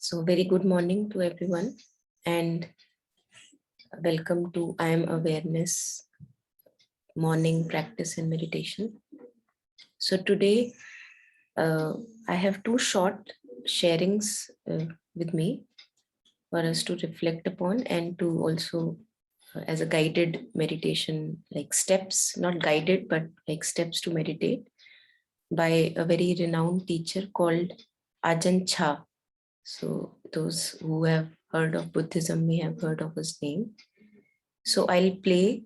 So very good morning to everyone and welcome to I Am Awareness morning practice and meditation. So today I have two short sharings with me for us to reflect upon and to also as a guided meditation, like steps, not guided, but like steps to meditate by a very renowned teacher called Ajahn Chah. So those who have heard of Buddhism may have heard of his name. So I'll play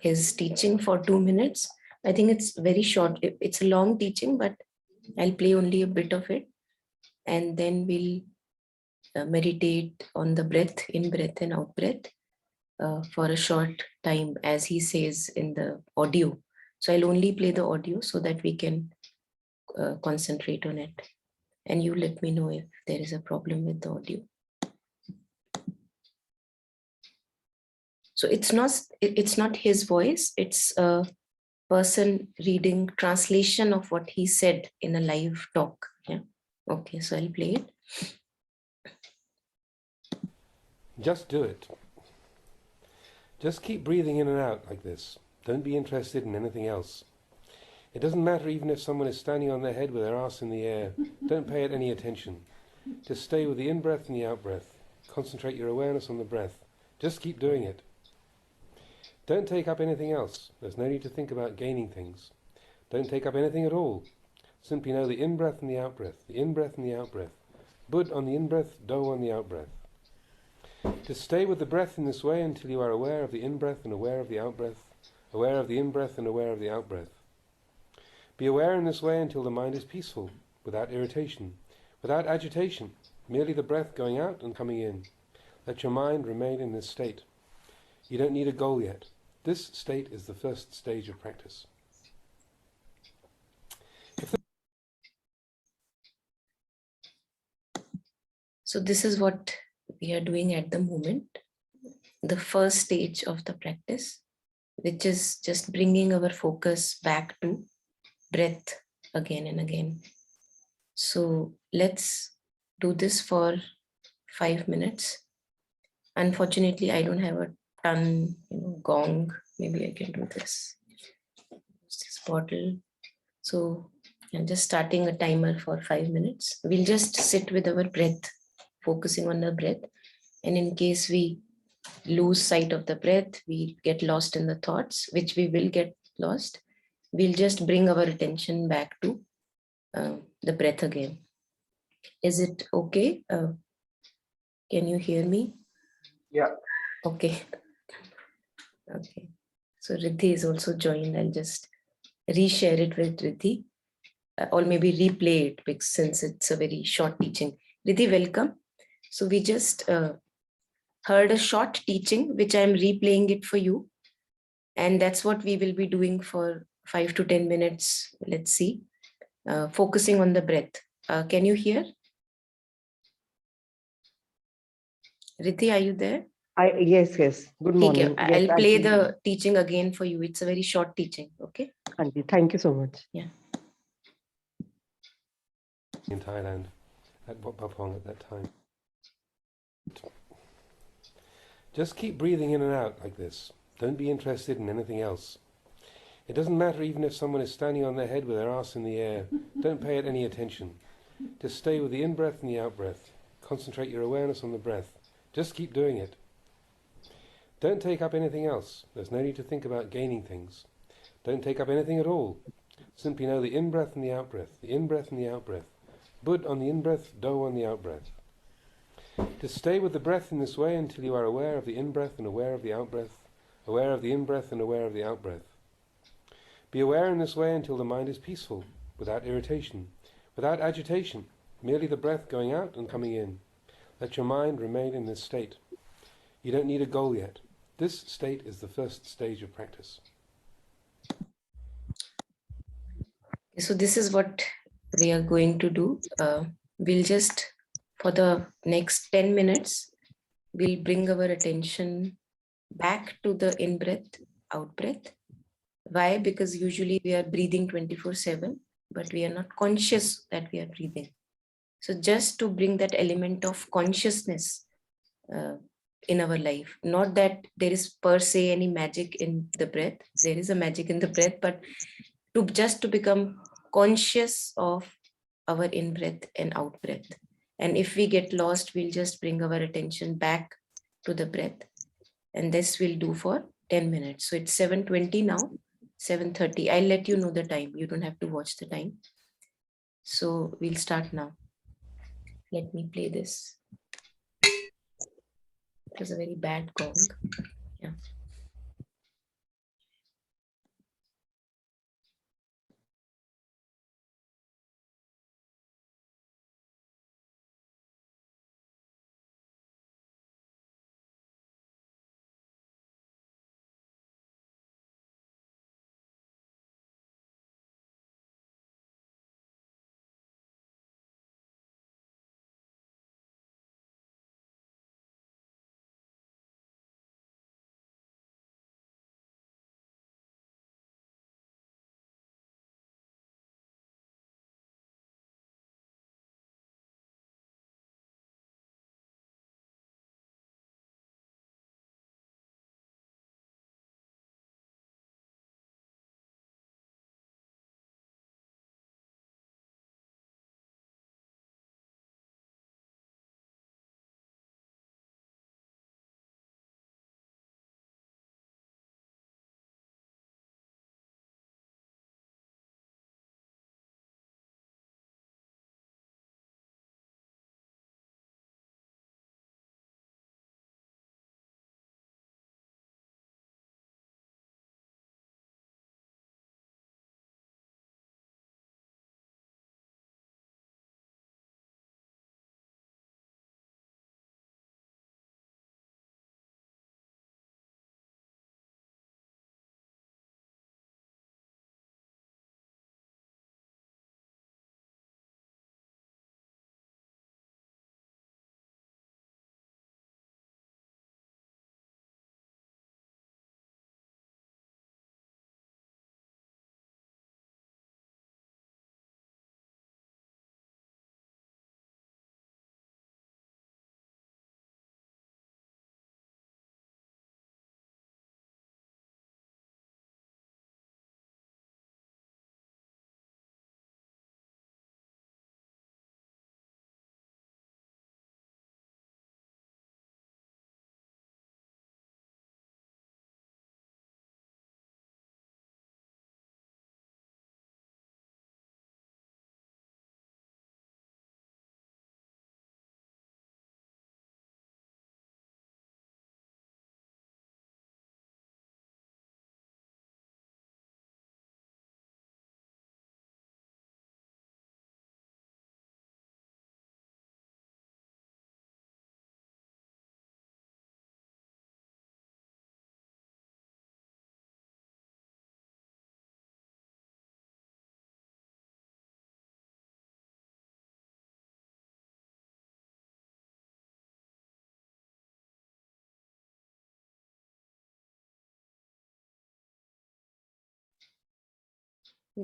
his teaching for 2 minutes. I think it's very short. It's a long teaching, but I'll play only a bit of it. And then we'll meditate on the breath, in breath and out breath for a short time, as he says in the audio. So I'll only play the audio so that we can concentrate on it. And you let me know if there is a problem with the audio. So it's not his voice, it's a person reading translation of what he said in a live talk. Yeah. Okay, so I'll play it. Just do it. Just keep breathing in and out like this. Don't be interested in anything else. It doesn't matter even if someone is standing on their head with their ass in the air. Don't pay it any attention. Just stay with the in-breath and the out-breath. Concentrate your awareness on the breath. Just keep doing it. Don't take up anything else. There's no need to think about gaining things. Don't take up anything at all. Simply know the in-breath and the out-breath, the in-breath and the out-breath. Bud on the in-breath, Do on the out-breath. Just stay with the breath in this way until you are aware of the in-breath and aware of the out-breath, aware of the in-breath and aware of the out-breath. Be aware in this way until the mind is peaceful, without irritation, without agitation, merely the breath going out and coming in. Let your mind remain in this state. You don't need a goal yet. This state is the first stage of practice. So this is what we are doing at the moment, the first stage of the practice, which is just bringing our focus back to breath again and again. So let's do this for 5 minutes. Unfortunately, I don't have a ton, gong. Maybe I can do this. Use this bottle. So I'm just starting a timer for 5 minutes. We'll just sit with our breath, focusing on the breath. And in case we lose sight of the breath, we get lost in the thoughts, which we will get lost. We'll just bring our attention back to the breath again. Is it okay? Can you hear me? Yeah. Okay. Okay. So Riddhi is also joined. I'll just reshare it with Riddhi or maybe replay it because since it's a very short teaching. Riddhi, welcome. So we just heard a short teaching, which I'm replaying it for you. And that's what we will be doing for 5 to 10 minutes. Let's see. Focusing on the breath. Can you hear? Riddhi, are you there? Yes. Good morning. I'll play the teaching again for you. It's a very short teaching. Okay. Thank you so much. Yeah. In Thailand, at Wat Pah at that time. Just keep breathing in and out like this. Don't be interested in anything else. It doesn't matter even if someone is standing on their head with their ass in the air. Don't pay it any attention. Just stay with the in-breath and the out-breath. Concentrate your awareness on the breath. Just keep doing it. Don't take up anything else. There's no need to think about gaining things. Don't take up anything at all. Simply know the in-breath and the out-breath, the in-breath and the out-breath. Bud on the in-breath, Do on the out-breath. Just stay with the breath in this way until you are aware of the in-breath and aware of the out-breath, aware of the in-breath and aware of the out-breath. Be aware in this way until the mind is peaceful, without irritation, without agitation, merely the breath going out and coming in. Let your mind remain in this state. You don't need a goal yet. This state is the first stage of practice. So this is what we are going to do. We'll just, for the next 10 minutes, we'll bring our attention back to the in-breath, out-breath. Why? Because usually we are breathing 24/7, but we are not conscious that we are breathing. So just to bring that element of consciousness in our life, not that there is per se any magic in the breath. There is a magic in the breath, but to become conscious of our in breath and out breath. And if we get lost, we'll just bring our attention back to the breath. And this will do for 10 minutes. So it's 7:20 now, 7:30. I'll let you know the time. You don't have to watch the time. So we'll start now. Let me play this. It was a very bad gong. Yeah.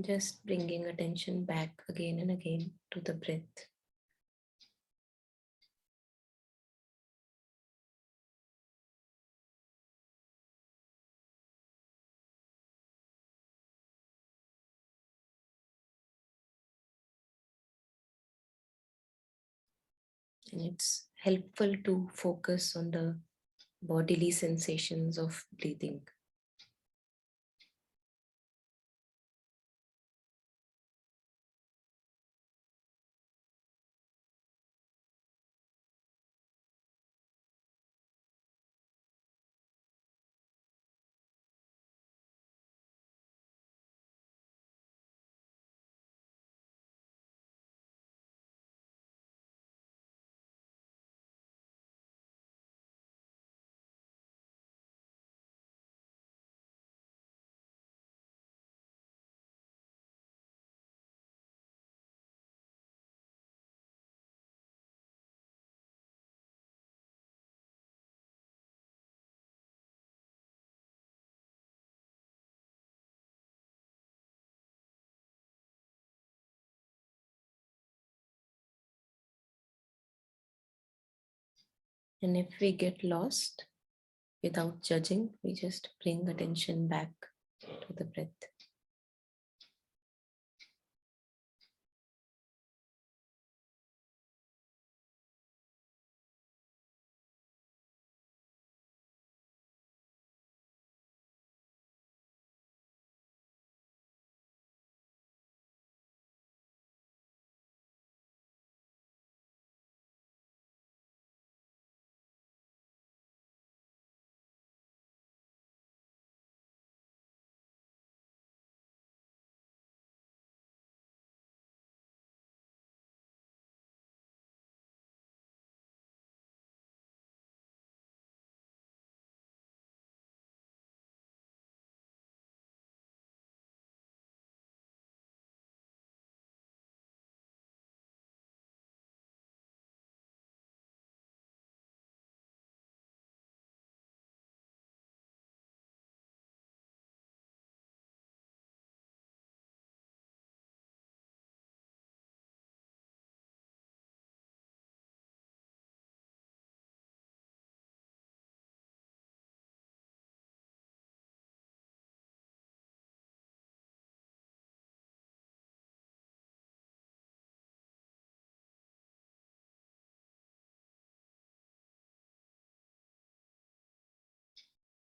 Just bringing attention back again and again to the breath. And it's helpful to focus on the bodily sensations of breathing. And if we get lost, without judging, we just bring attention back to the breath.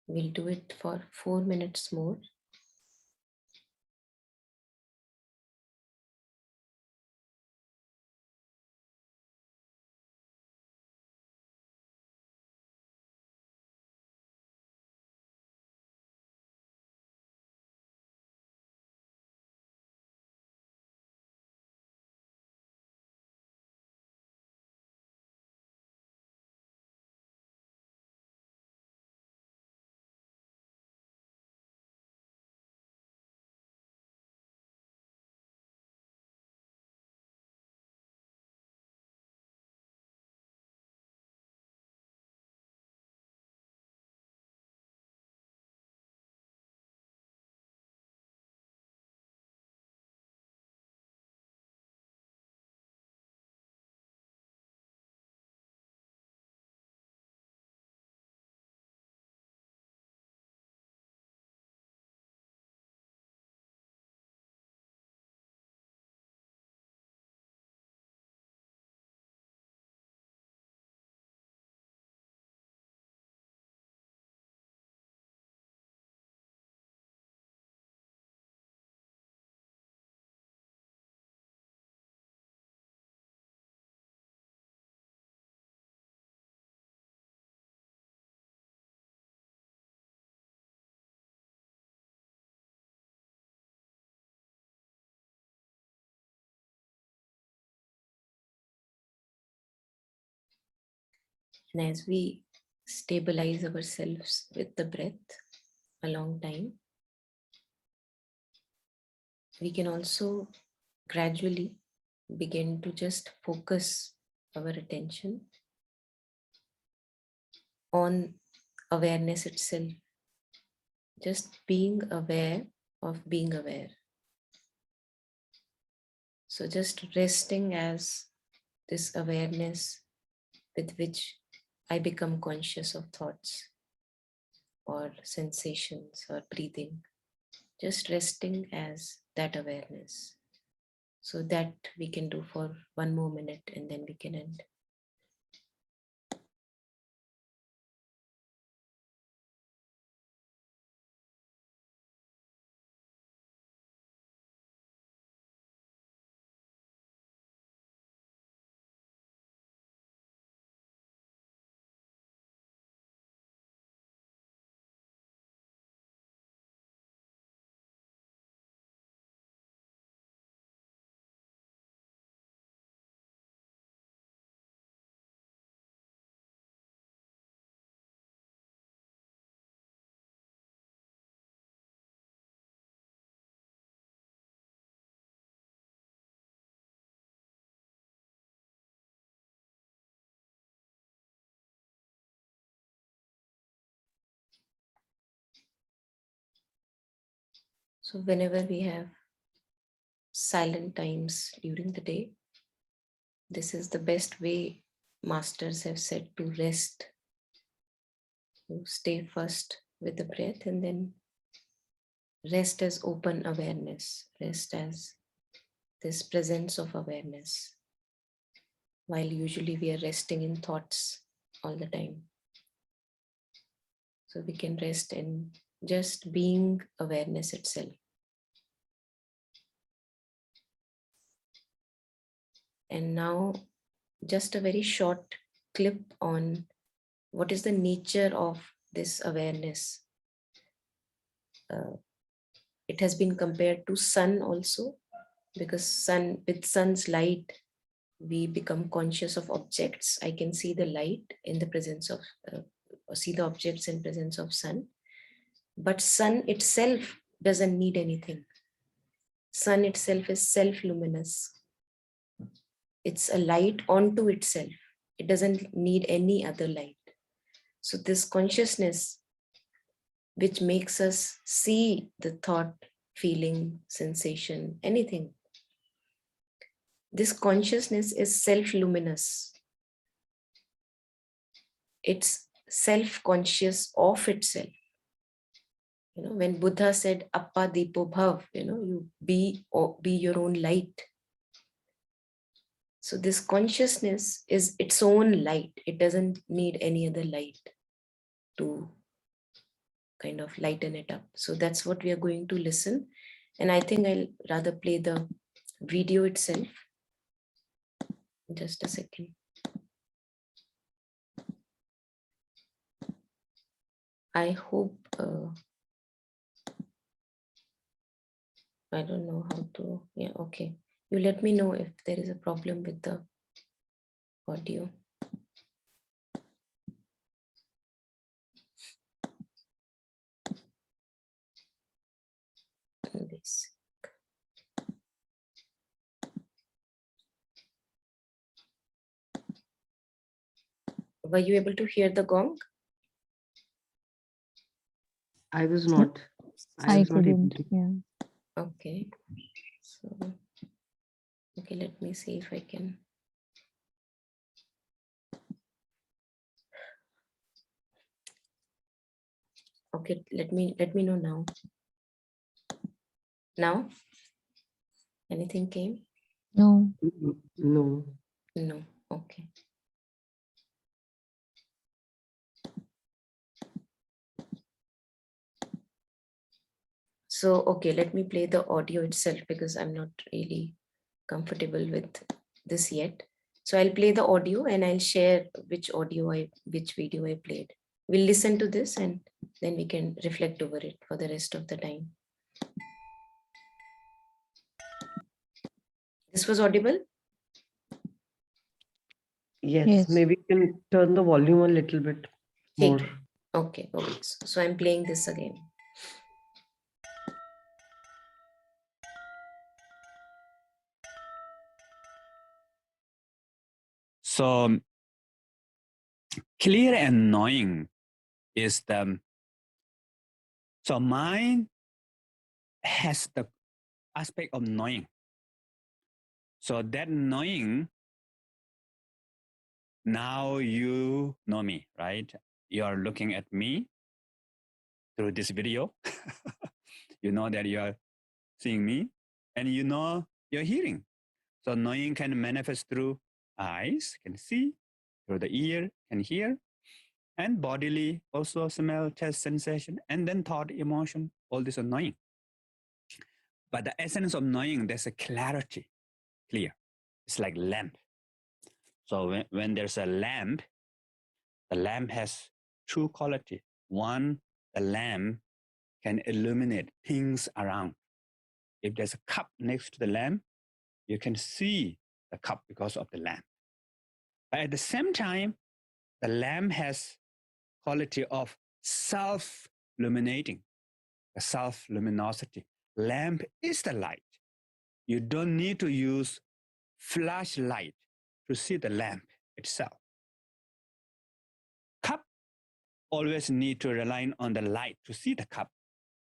We'll do it for 4 minutes more. And as we stabilize ourselves with the breath a long time, we can also gradually begin to just focus our attention on awareness itself, just being aware of being aware. So just resting as this awareness with which I become conscious of thoughts or sensations or breathing, just resting as that awareness. So that we can do for 1 more minute and then we can end. So whenever we have silent times during the day, this is the best way masters have said to rest, to stay first with the breath and then rest as open awareness, rest as this presence of awareness, while usually we are resting in thoughts all the time. So we can rest in just being awareness itself. And now just a very short clip on what is the nature of this awareness. It has been compared to sun also, because with sun's light, we become conscious of objects. I can see the light in the presence of, see the objects in presence of sun. But sun itself doesn't need anything. Sun itself is self-luminous. It's a light onto itself. It doesn't need any other light. So this consciousness, which makes us see the thought, feeling, sensation, anything, this consciousness is self-luminous. It's self-conscious of itself. You know, when Buddha said, Appa Dipo Bhav, you know, you be your own light. So this consciousness is its own light. It doesn't need any other light to kind of lighten it up. So that's what we are going to listen. And I think I'll rather play the video itself. Just a second. I hope, I don't know how to, yeah, okay. You let me know if there is a problem with the audio. This. Were you able to hear the gong? I was not. I was not able couldn't. to. Yeah. Okay. So, okay, let me see if I can. Okay, let me know now. Now? Anything came? No. No. No. Okay. So, okay, let me play the audio itself because I'm not really comfortable with this yet. So I'll play the audio and I'll share which video I played. We'll listen to this and then we can reflect over it for the rest of the time. This was audible? Yes, maybe you can turn the volume a little bit more. Okay, okay. So I'm playing this again. So clear and knowing is so mind has the aspect of knowing. So that knowing, now you know me, right? You are looking at me through this video. You know that you are seeing me and you know you're hearing. So knowing can manifest through eyes, can see, through the ear, can hear, and bodily also smell, taste, sensation, and then thought, emotion, all this are knowing. But the essence of knowing, there's a clarity, clear. It's like lamp. So when there's a lamp, the lamp has two quality. One, the lamp can illuminate things around. If there's a cup next to the lamp, you can see the cup because of the lamp. But at the same time, the lamp has quality of self-illuminating, the self-luminosity. Lamp is the light. You don't need to use flashlight to see the lamp itself. Cup always need to rely on the light to see the cup.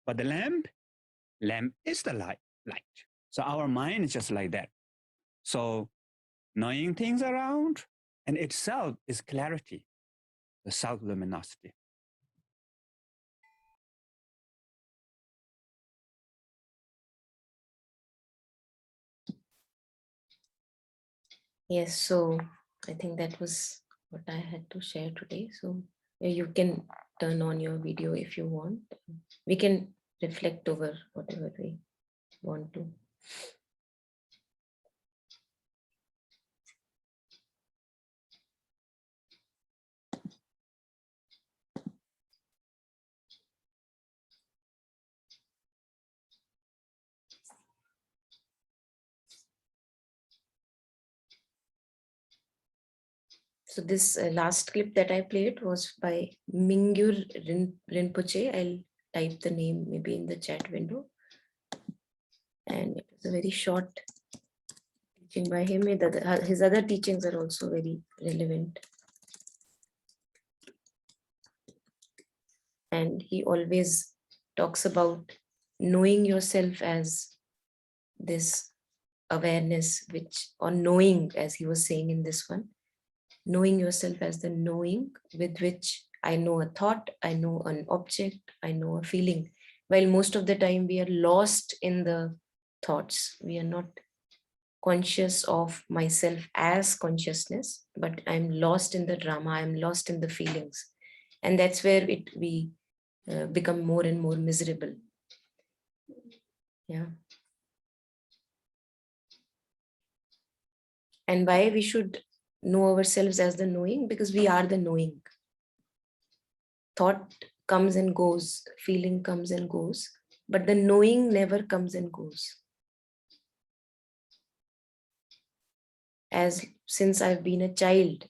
But the lamp is the light. So our mind is just like that. So knowing things around And itself is clarity, the self-luminosity. Yes, so I think that was what I had to share today. So you can turn on your video if you want. We can reflect over whatever we want to. So this last clip that I played was by Mingyur Rinpoche. I'll type the name maybe in the chat window. And it was a very short teaching by him. His other teachings are also very relevant. And he always talks about knowing yourself as this awareness, which, or knowing, as he was saying in this one, knowing yourself as the knowing with which I know a thought, I know an object, I know a feeling. While most of the time we are lost in the thoughts, we are not conscious of myself as consciousness, but I'm lost in the drama, I'm lost in the feelings. And that's where we become more and more miserable. Yeah. And why we should know ourselves as the knowing? Because we are the knowing. Thought comes and goes, feeling comes and goes, but the knowing never comes and goes. As since I've been a child,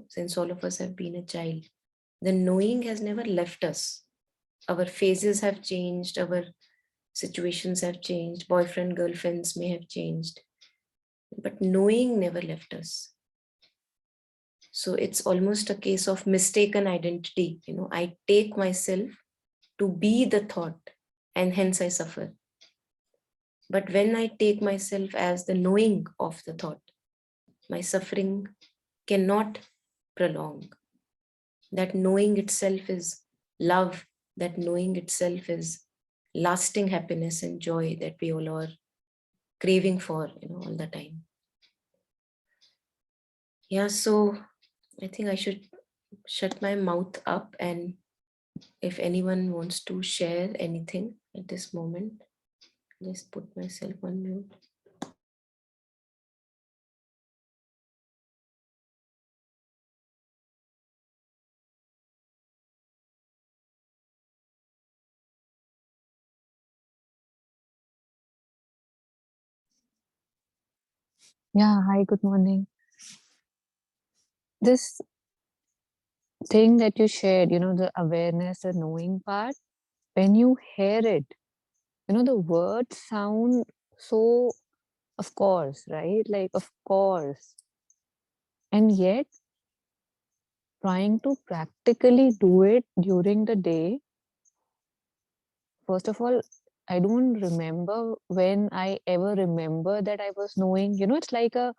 since all of us have been a child, the knowing has never left us. Our phases have changed, our situations have changed, boyfriend, girlfriends may have changed, but knowing never left us. So it's almost a case of mistaken identity. I take myself to be the thought and hence I suffer. But when I take myself as the knowing of the thought, my suffering cannot prolong. That knowing itself is love. That knowing itself is lasting happiness and joy that we all are craving for, all the time. Yeah, so I think I should shut my mouth up, and if anyone wants to share anything at this moment, just put myself on mute. Yeah, hi, good morning. This thing that you shared, the awareness, the knowing part, when you hear it, the words sound so, of course, right? Like, of course. And yet, trying to practically do it during the day, first of all, I don't remember when I ever remember that I was knowing, it's like a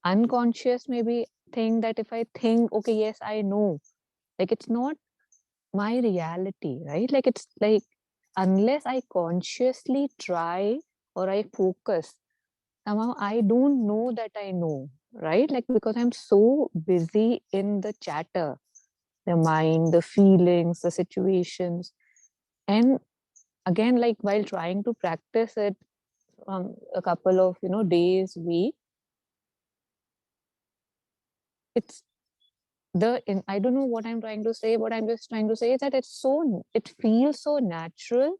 unconscious maybe thing that if I think, okay, yes, I know, like it's not my reality, right? Like it's like unless I consciously try or I focus, somehow I don't know that I know, right? Like because I'm so busy in the chatter, the mind, the feelings, the situations. And again, like while trying to practice it a couple of days, week, it's I don't know what I'm trying to say. What I'm just trying to say is that it feels so natural,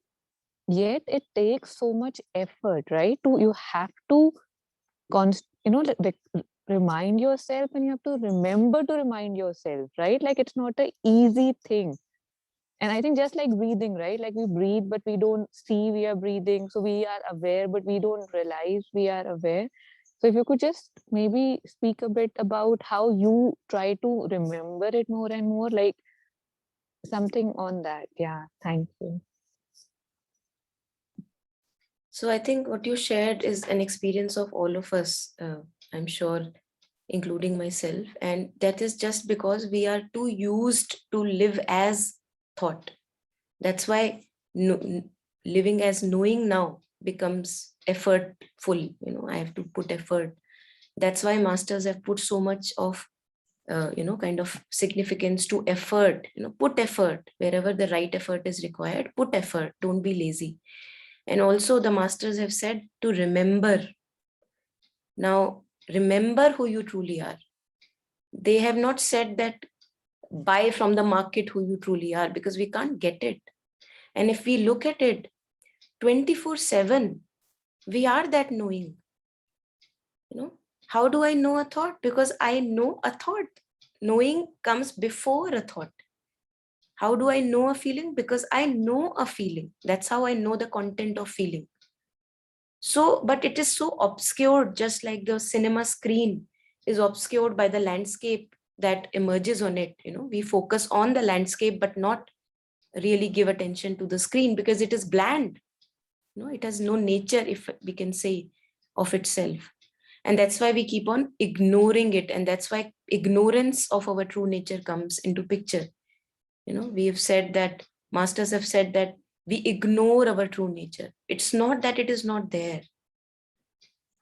yet it takes so much effort, right? You have to remind yourself, and you have to remember to remind yourself, right? Like it's not an easy thing. And I think just like breathing, right? Like we breathe, but we don't see we are breathing. So we are aware, but we don't realize we are aware. So if you could just maybe speak a bit about how you try to remember it more and more, like something on that. Yeah, thank you. So I think what you shared is an experience of all of us. I'm sure including myself. And that is just because we are too used to live as thought. That's why living as knowing now becomes effortful. I have to put effort. That's why masters have put so much of kind of significance to effort. Put effort wherever the right effort is required. Put effort. Don't be lazy. And also the masters have said to remember. Now, remember who you truly are. They have not said that buy from the market who you truly are, because we can't get it. And if we look at it 24/7, we are that knowing. How do I know a thought? Because I know a thought. Knowing comes before a thought. How do I know a feeling? Because I know a feeling. That's how I know the content of feeling. So, but it is so obscured, just like the cinema screen is obscured by the landscape that emerges on it. We focus on the landscape, but not really give attention to the screen because it is bland. It has no nature, if we can say, of itself. And that's why we keep on ignoring it. And that's why ignorance of our true nature comes into picture. We have said that, masters have said that we ignore our true nature. It's not that it is not there.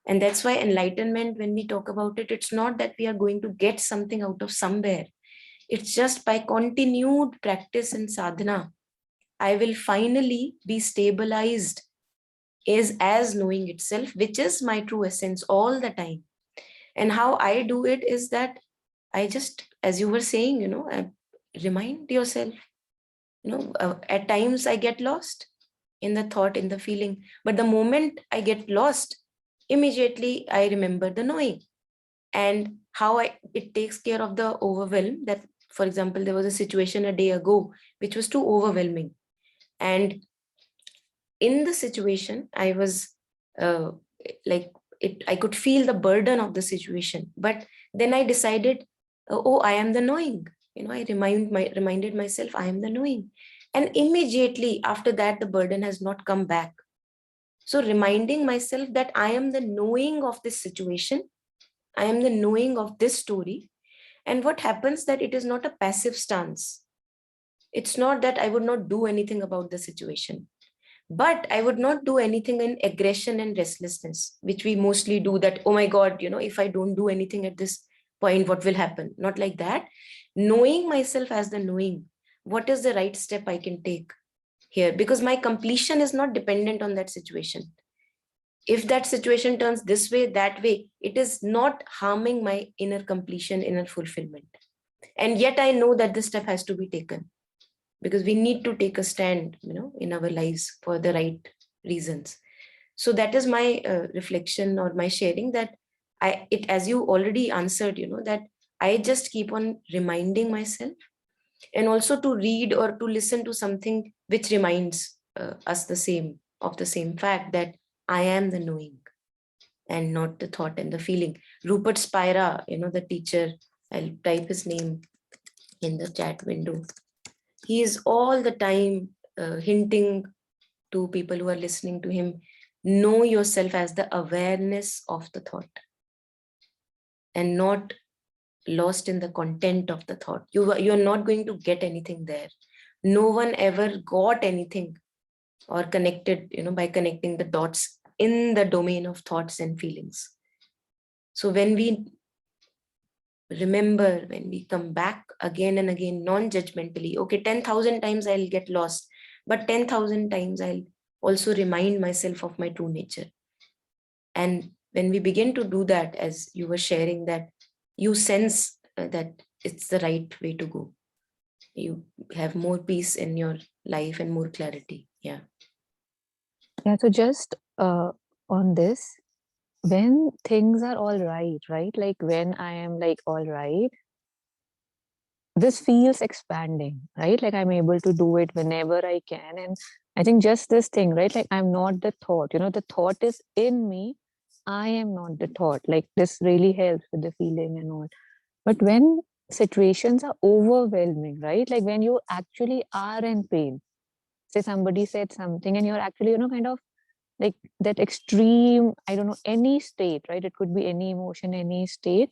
And that's why enlightenment, when we talk about it, it's not that we are going to get something out of somewhere. It's just by continued practice and sadhana, I will finally be stabilized as knowing itself, which is my true essence all the time. And how I do it is that I just, as you were saying, remind yourself. At times I get lost in the thought, in the feeling, but the moment I get lost, immediately I remember the knowing. And how it takes care of the overwhelm. That, for example, there was a situation a day ago which was too overwhelming, and in the situation I was like it, I could feel the burden of the situation. But then I decided, oh, I am the knowing. I reminded myself, I am the knowing. And immediately after that, the burden has not come back. So reminding myself that I am the knowing of this situation, I am the knowing of this story. And what happens that it is not a passive stance. It's not that I would not do anything about the situation, but I would not do anything in aggression and restlessness, which we mostly do, that, oh my God, if I don't do anything at this point, what will happen? Not like that. Knowing myself as the knowing, what is the right step I can take here? Because my completion is not dependent on that situation. If that situation turns this way, that way, it is not harming my inner completion, inner fulfillment. And yet I know that this step has to be taken, because we need to take a stand, in our lives for the right reasons. So that is my reflection or my sharing, that as you already answered, that I just keep on reminding myself, and also to read or to listen to something which reminds us of the same fact, that I am the knowing and not the thought and the feeling. Rupert Spira, the teacher, I'll type his name in the chat window. He is all the time hinting to people who are listening to him, know yourself as the awareness of the thought and not lost in the content of the thought. You're not going to get anything there. No one ever got anything or connected, by connecting the dots in the domain of thoughts and feelings. So when we remember, when we come back again and again, non-judgmentally, okay, 10,000 times I'll get lost, but 10,000 times I'll also remind myself of my true nature. And when we begin to do that, as you were sharing, that you sense that it's the right way to go. You have more peace in your life and more clarity. Yeah. Yeah, so just on this, when things are all right, right? Like when I am like all right, this feels expanding, right? Like I'm able to do it whenever I can. And I think just this thing, right? Like I'm not the thought, the thought is in me. I am not the thought. Like this really helps with the feeling and all. But when situations are overwhelming, right? Like when you actually are in pain, say somebody said something and you're actually, kind of like that extreme, I don't know, any state, right? It could be any emotion, any state.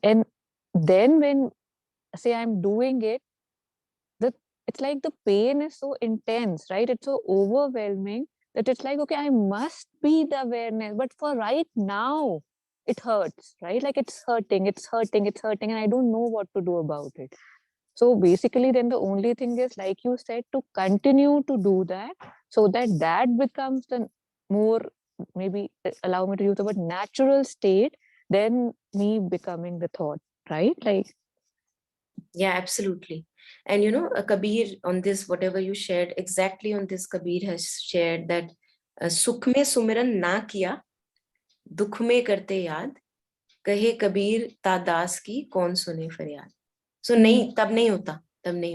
And then when, say, I'm doing it, it's like the pain is so intense, right? It's so overwhelming that it's like, okay, I must be the awareness. But for right now, it hurts, right? Like it's hurting, and I don't know what to do about it. So basically, then the only thing is, like you said, to continue to do that so that that becomes the more, maybe allow me to use the word natural state, than me becoming the thought, right? Like, Yeah, absolutely. And Kabir, on this, whatever you shared, exactly on this, Kabir has shared that sukh mein sumiran na kiya, dukh mein karte yaad, कहे कबीर तादास की कौन सुने फरियाद. So नहीं, तब नहीं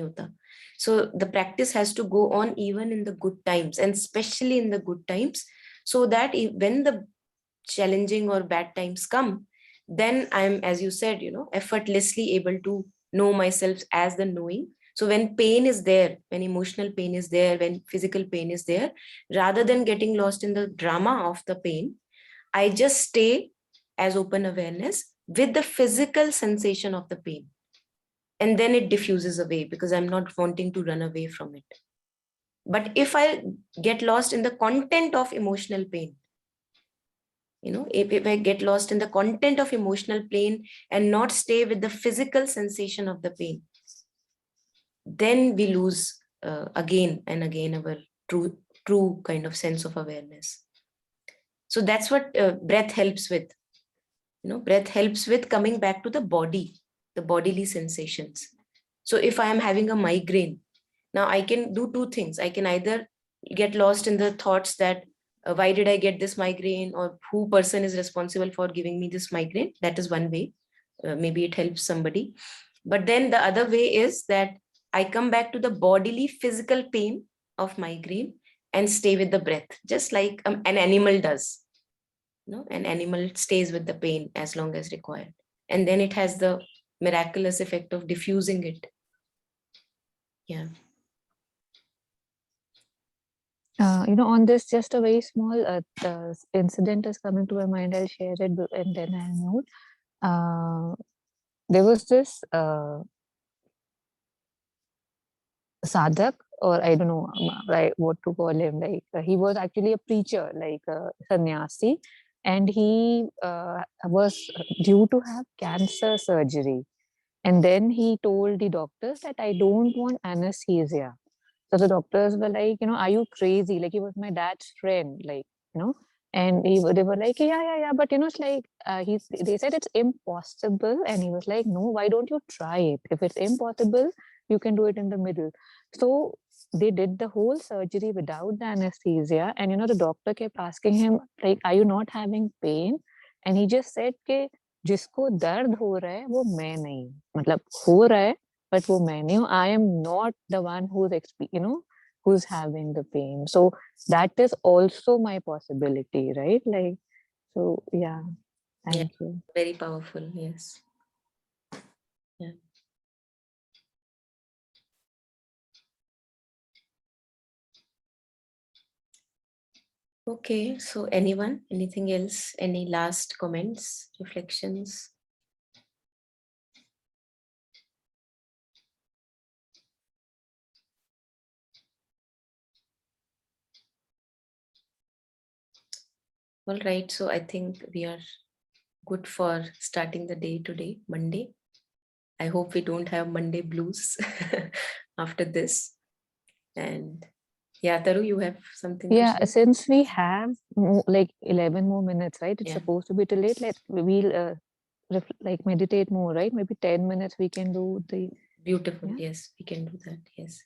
होता. So the practice has to go on even in the good times, and especially in the good times, so that when the challenging or bad times come, then I'm, as you said, effortlessly able to know myself as the knowing. So when pain is there, when emotional pain is there, when physical pain is there, rather than getting lost in the drama of the pain, I just stay as open awareness with the physical sensation of the pain. And then it diffuses away because I'm not wanting to run away from it. But if I get lost in the content of emotional pain, if I get lost in the content of emotional pain and not stay with the physical sensation of the pain, then we lose again and again our true kind of sense of awareness. So that's what breath helps with. Breath helps with coming back to the body, the bodily sensations. So if I am having a migraine, now I can do two things. I can either get lost in the thoughts that why did I get this migraine, or who person is responsible for giving me this migraine. That is one way. Maybe it helps somebody. But then the other way is that I come back to the bodily physical pain of migraine and stay with the breath, just like an animal does. An animal stays with the pain as long as required, and then it has the miraculous effect of diffusing it. Yeah. on this, just a very small incident is coming to my mind. I'll share it and then I'll note. There was this sadhak, or I don't know like what to call him. Like he was actually a preacher, like a sannyasi, and he was due to have cancer surgery. And then he told the doctors that I don't want anesthesia. So the doctors were like, are you crazy? Like, he was my dad's friend, like, and they were like, yeah. But, it's like, they said it's impossible. And he was like, no, why don't you try it? If it's impossible, you can do it in the middle. So they did the whole surgery without the anesthesia. And, the doctor kept asking him, like, are you not having pain? And he just said, कि जिसको दर्द हो रहा है वो मैं नहीं, मतलब हो रहा है but वो मैं नहीं हूँ. I am not the one who's having the pain. So that is also my possibility, right? Like, so yeah, thank you. Very powerful. Yes. Yeah. Okay, so anything else? Any last comments, reflections? All right, so I think we are good for starting the day today, Monday. I hope we don't have Monday blues after this. And yeah, Taru, you have something to Yeah, say? since we have like 11 more minutes, right? It's Yeah. supposed to be till late. We'll like meditate more, right? Maybe 10 minutes we can do the. Beautiful. Yeah. Yes, we can do that. Yes.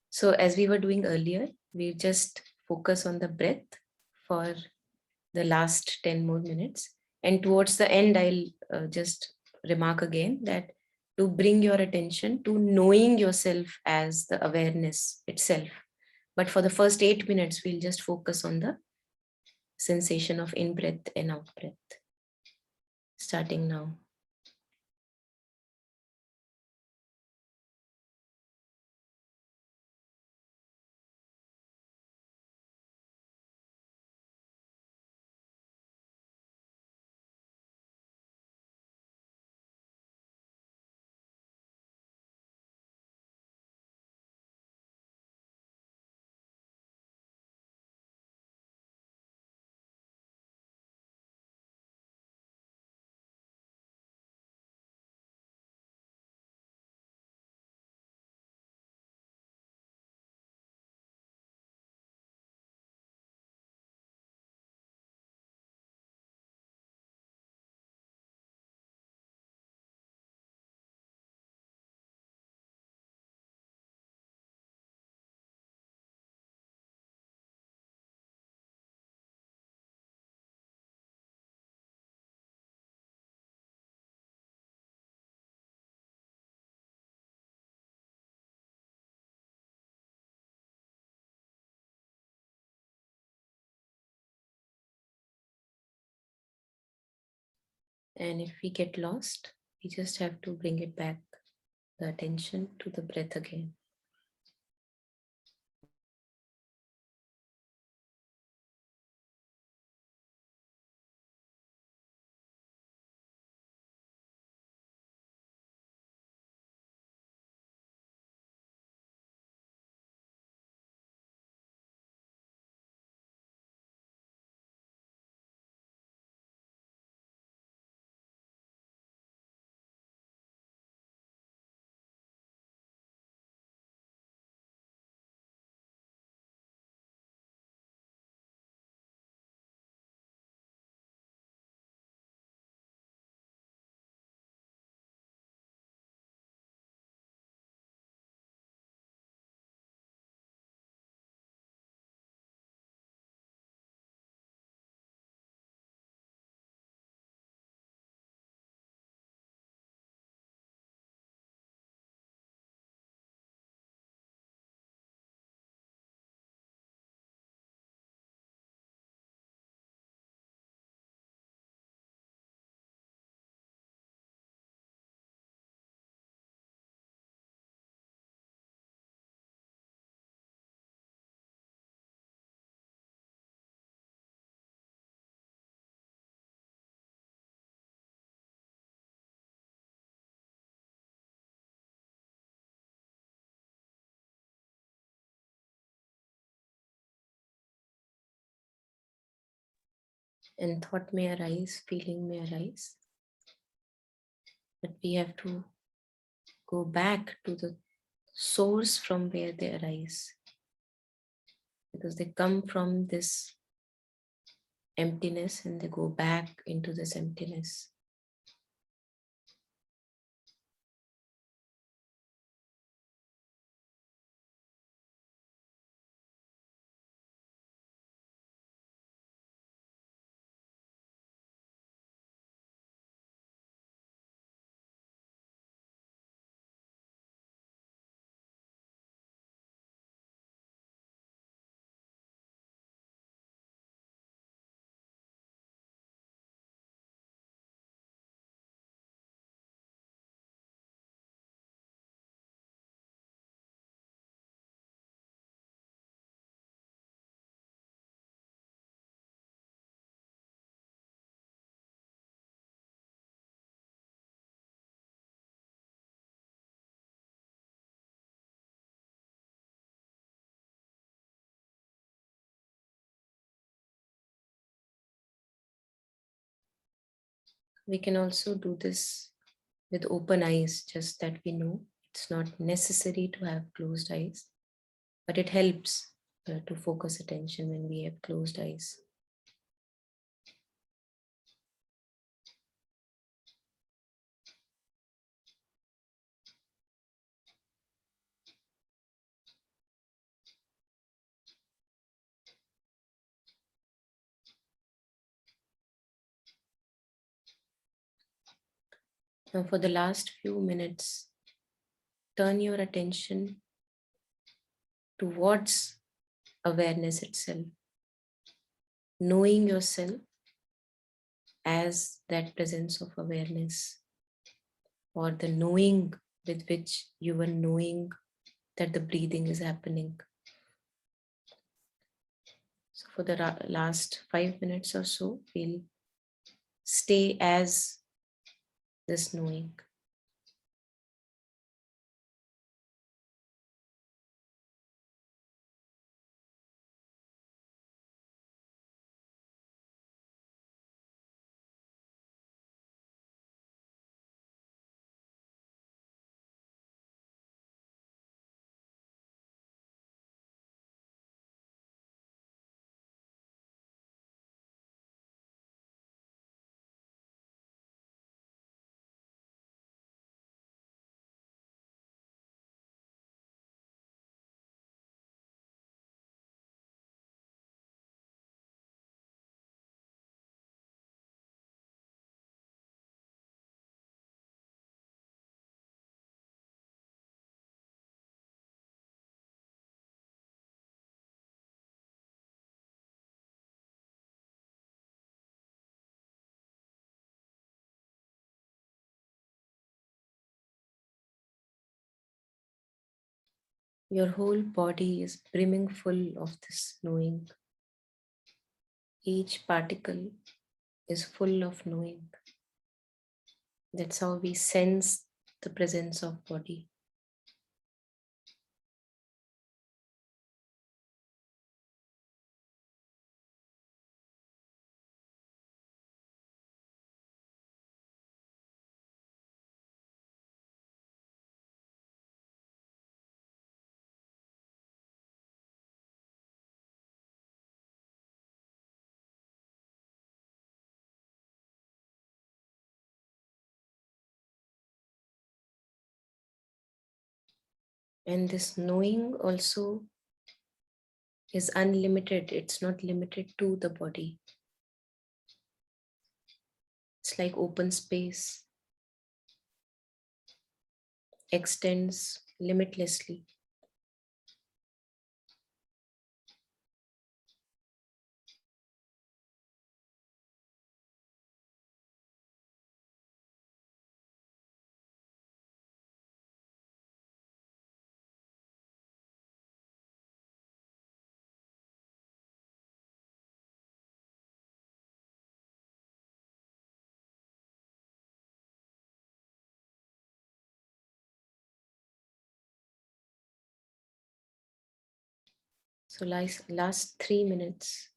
So as we were doing earlier, we just focus on the breath for the last 10 more minutes. And towards the end, I'll just remark again that to bring your attention to knowing yourself as the awareness itself. But for the first 8 minutes, we'll just focus on the sensation of in-breath and out-breath. Starting now. And if we get lost, we just have to bring it back, the attention to the breath again. And thought may arise, feeling may arise, but we have to go back to the source from where they arise, because they come from this emptiness and they go back into this emptiness. We can also do this with open eyes, just that we know it's not necessary to have closed eyes, but it helps to focus attention when we have closed eyes. Now, for the last few minutes, turn your attention towards awareness itself, knowing yourself as that presence of awareness, or the knowing with which you were knowing that the breathing is happening. So for the last 5 minutes or so, we'll stay as this knowing. Your whole body is brimming full of this knowing. Each particle is full of knowing. That's how we sense the presence of body. And this knowing also is unlimited. It's not limited to the body. It's like open space, extends limitlessly. So last 3 minutes.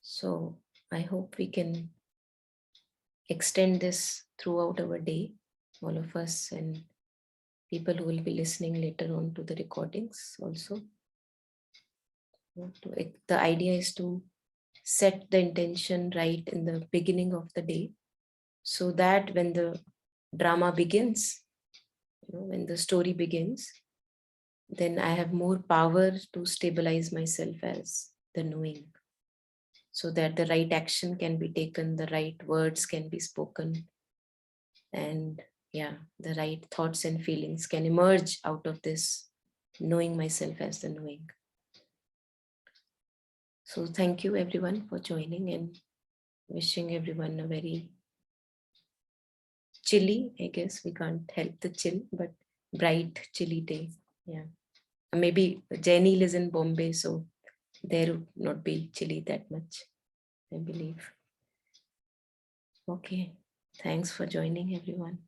So I hope we can extend this throughout our day, all of us and people who will be listening later on to the recordings also. The idea is to set the intention right in the beginning of the day, so that when the drama begins, when the story begins, then I have more power to stabilize myself as the knowing, so that the right action can be taken, the right words can be spoken, and the right thoughts and feelings can emerge out of this knowing myself as the knowing. So thank you everyone for joining, and wishing everyone a very chilly, I guess we can't help the chill, but bright, chilly day. Yeah. Maybe Jenny lives in Bombay, so there would not be chilly that much, I believe. Okay. Thanks for joining everyone.